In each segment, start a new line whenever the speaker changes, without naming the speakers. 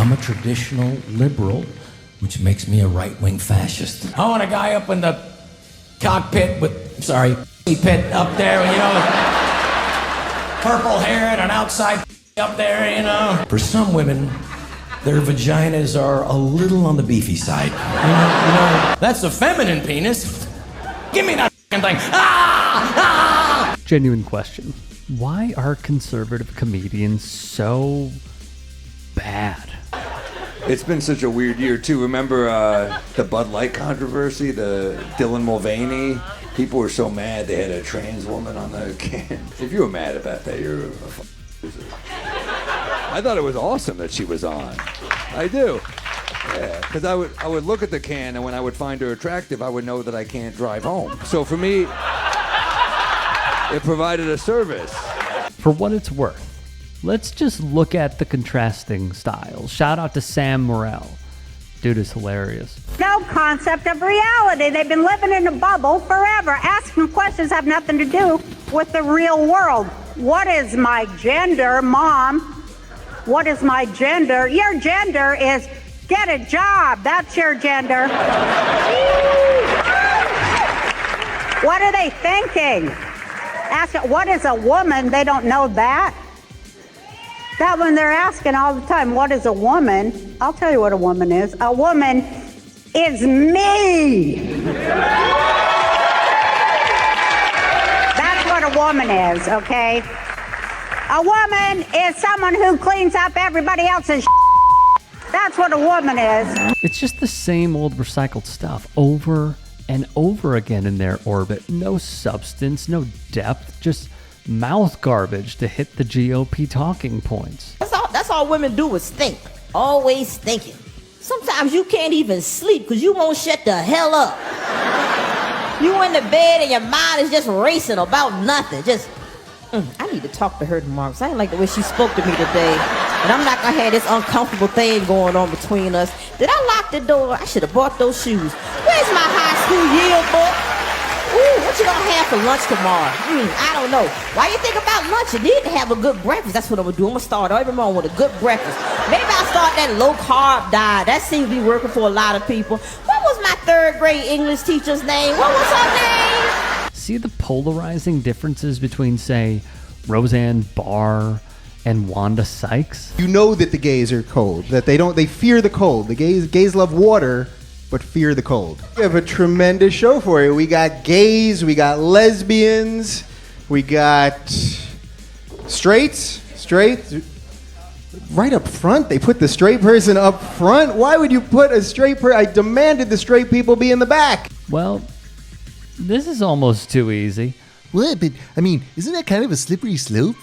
I'm a traditional liberal, which makes me a right-wing fascist. I want a guy up in the cockpit with, pit up there, you know, purple hair and an outside up there, you know. For some women, their vaginas are a little on the beefy side. You know, that's a feminine penis. Give me that thing.
Genuine question. Why are conservative comedians so bad?
It's been such a weird year, too. Remember the Bud Light controversy, the Dylan Mulvaney? People were so mad they had a trans woman on the can. If you were mad about that, you're a loser. I thought it was awesome that she was on. I do. Yeah, because I would look at the can, and when I would find her attractive, I would know that I can't drive home. So for me, it provided a service.
For what it's worth, let's just look at the contrasting styles. Shout out to Sam Morrell. Dude is hilarious.
No concept of reality. They've been living in a bubble forever. Asking questions have nothing to do with the real world. What is my gender, Mom? What is my gender? Your gender is get a job. That's your gender. What are they thinking? Ask it, what is a woman? They don't know that. That one they're asking all the time, what is a woman? I'll tell you what a woman is. A woman is me. That's what a woman is, okay? A woman is someone who cleans up everybody else's That's what a woman is.
It's just the same old recycled stuff over and over again in their orbit. No substance, no depth, just mouth garbage to hit the GOP talking points.
That's all women do is think. Always thinking. Sometimes you can't even sleep because you won't shut the hell up. You in the bed and your mind is just racing about nothing. Just, I need to talk to her tomorrow because I didn't like the way she spoke to me today. And I'm not going to have this uncomfortable thing going on between us. Did I lock the door? I should have bought those shoes. Where's my high school yearbook? Ooh, what you gonna have for lunch tomorrow? I don't know. Why you think about lunch? You need to have a good breakfast. That's what I'm gonna do. I'm gonna start every morning with a good breakfast. Maybe I'll start that low-carb diet. That seems to be working for a lot of people. What was my third-grade English teacher's name? What was her name?
See the polarizing differences between, say, Roseanne Barr and Wanda Sykes?
You know that the gays are cold, that they fear the cold. The gays love water, but fear the cold. We have a tremendous show for you. We got gays, we got lesbians, we got straights. Right up front, they put the straight person up front. Why would you put a straight person? I demanded the straight people be in the back.
Well, this is almost too easy.
What? But, I mean, isn't that kind of a slippery slope?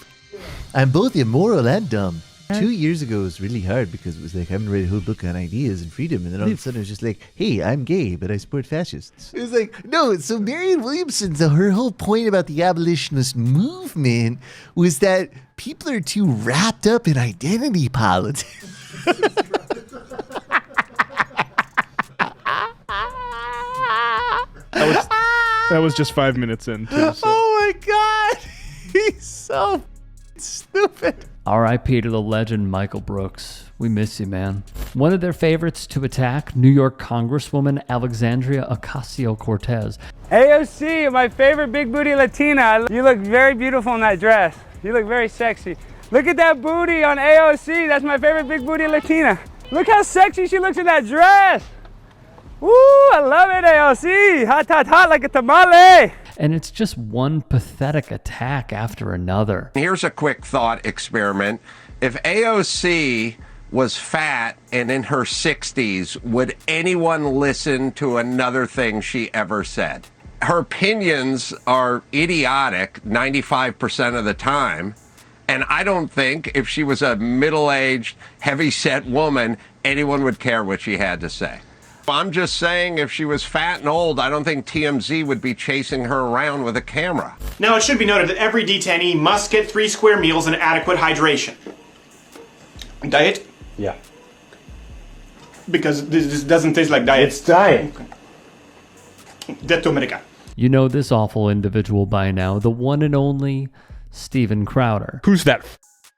I'm both immoral and dumb. 2 years ago it was really hard because it was like, I haven't read a whole book on ideas and freedom. And then all of a sudden it was just like, hey, I'm gay, but I support fascists. It was like, no, so Marianne Williamson, so her whole point about the abolitionist movement was that people are too wrapped up in identity politics.
That was just 5 minutes in, too. So.
Oh my God. He's so stupid.
R.I.P. to the legend Michael Brooks. We miss you, man. One of their favorites to attack, New York Congresswoman Alexandria Ocasio-Cortez.
AOC, my favorite big booty Latina. You look very beautiful in that dress. You look very sexy. Look at that booty on AOC. That's my favorite big booty Latina. Look how sexy she looks in that dress. Woo, I love it, AOC. Hot, hot, hot like a tamale.
And it's just one pathetic attack after another.
Here's a quick thought experiment. If AOC was fat and in her 60s, would anyone listen to another thing she ever said? Her opinions are idiotic 95% of the time. And I don't think if she was a middle-aged, heavy-set woman, anyone would care what she had to say. I'm just saying if she was fat and old, I don't think TMZ would be chasing her around with a camera.
Now, it should be noted that every detainee must get 3 square meals and adequate hydration. Diet?
Yeah.
Because this doesn't taste like diet.
It's diet.
Okay. Detto Americano.
You know this awful individual by now, the one and only Steven Crowder.
Who's that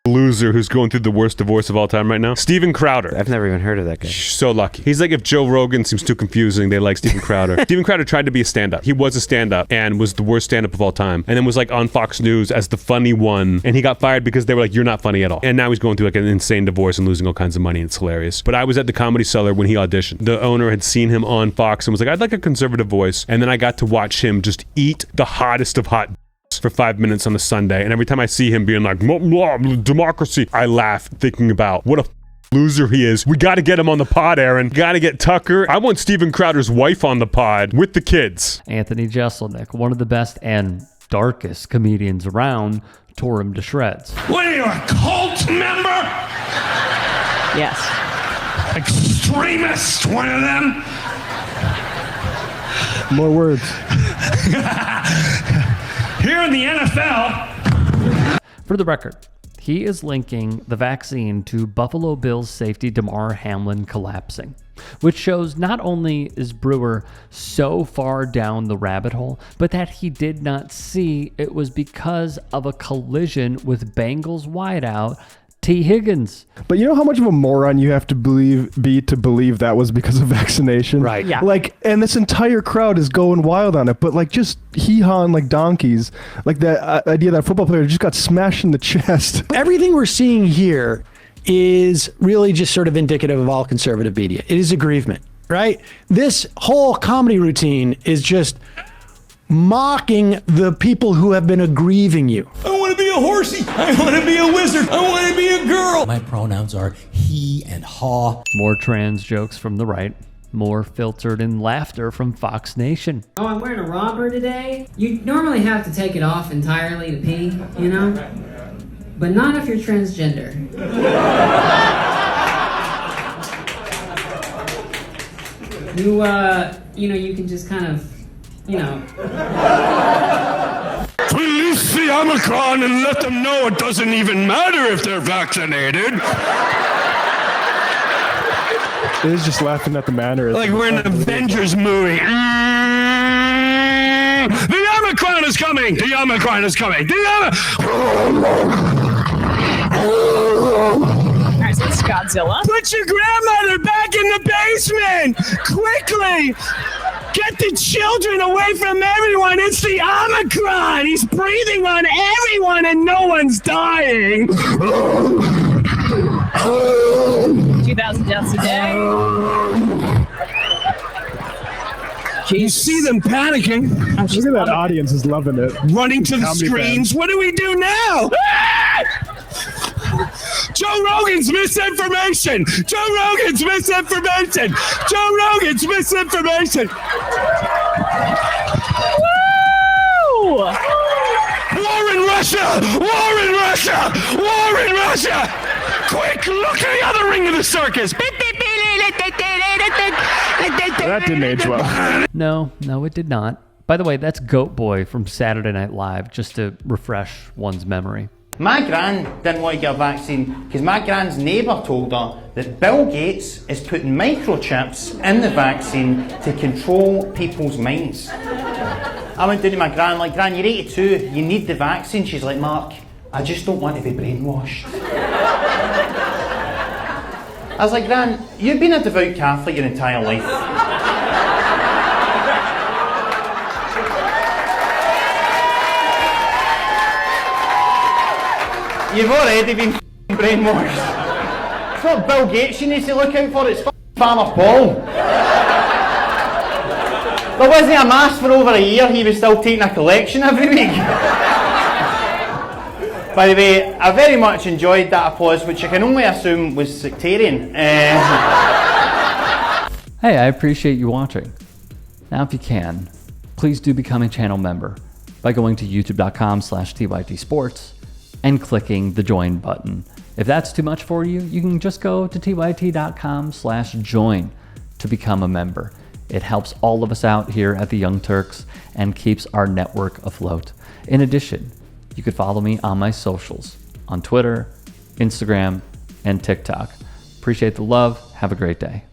loser who's going through the worst divorce of all time right now? Steven Crowder.
I've never even heard of that guy.
So lucky. He's like if Joe Rogan seems too confusing, they like Steven Crowder. Steven Crowder tried to be a stand-up. He was a stand-up and was the worst stand-up of all time. And then was like on Fox News as the funny one. And he got fired because they were like, you're not funny at all. And now he's going through like an insane divorce and losing all kinds of money. And it's hilarious. But I was at the Comedy Cellar when he auditioned. The owner had seen him on Fox and was like, I'd like a conservative voice. And then I got to watch him just eat the hottest of hot for 5 minutes on a Sunday, and every time I see him being like democracy, I laugh thinking about what a loser he is. We got to get him on the pod, Aaron. Got to get Tucker. I want Steven Crowder's wife on the pod with the kids.
Anthony Jeselnik, one of the best and darkest comedians around, tore him to shreds.
What are you, a cult member?
Yes.
Extremist, one of them?
More words.
Here in the NFL.
For the record, he is linking the vaccine to Buffalo Bills safety Damar Hamlin collapsing, which shows not only is Breuer so far down the rabbit hole, but that he did not see it was because of a collision with Bengals wideout T. Higgins.
But you know how much of a moron you have to believe that was because of vaccination?
Right.
Yeah.
Like, and this entire crowd is going wild on it, but like just hee-hawing like donkeys. Like that idea that football player just got smashed in the chest.
Everything we're seeing here is really just sort of indicative of all conservative media. It is aggrievement, right? This whole comedy routine is just mocking the people who have been aggrieving you.
I want to be a horsey. I want to be a wizard. I want to be a girl. My pronouns are he and haw.
More trans jokes from the right. More filtered in laughter from Fox Nation.
Oh, I'm wearing a romper today. You normally have to take it off entirely to pee, you know? But not if you're transgender. You can just kind of,
Release the Omicron and let them know it doesn't even matter if they're vaccinated.
It is just laughing at the mannerism.
Like we're in an Avengers movie. The Omicron is coming! The Omicron is coming!
Alright, so it's Godzilla.
Put your grandmother back in the basement! Quickly! Get the children away from everyone! It's the Omicron! He's breathing on everyone and no one's dying!
2,000 deaths a day.
You see them panicking.
Look at that audience is loving it.
Running to the
Comedy
screens.
fans.
What do we do now? Joe Rogan's misinformation! Joe Rogan's misinformation! Joe Rogan's misinformation!
Woo!
War in Russia! War in Russia! War in Russia! Quick, look at the other ring of the circus!
That didn't age well.
No, it did not. By the way, that's Goat Boy from Saturday Night Live, just to refresh one's memory.
My gran didn't want to get a vaccine because my gran's neighbour told her that Bill Gates is putting microchips in the vaccine to control people's minds. I went down to my gran, like, Gran, you're 82, you need the vaccine. She's like, Mark, I just don't want to be brainwashed. I was like, Gran, you've been a devout Catholic your entire life. You've already been brainwashed. It's not Bill Gates you need to look out for, it's Father Paul. There wasn't a mass for over a year, he was still taking a collection every week. By the way, I very much enjoyed that applause, which I can only assume was sectarian.
Hey, I appreciate you watching. Now, if you can, please do become a channel member by going to youtube.com/tytsports and clicking the join button. If that's too much for you, you can just go to tyt.com/join to become a member. It helps all of us out here at the Young Turks and keeps our network afloat. In addition, you could follow me on my socials on Twitter, Instagram, and TikTok. Appreciate the love. Have a great day.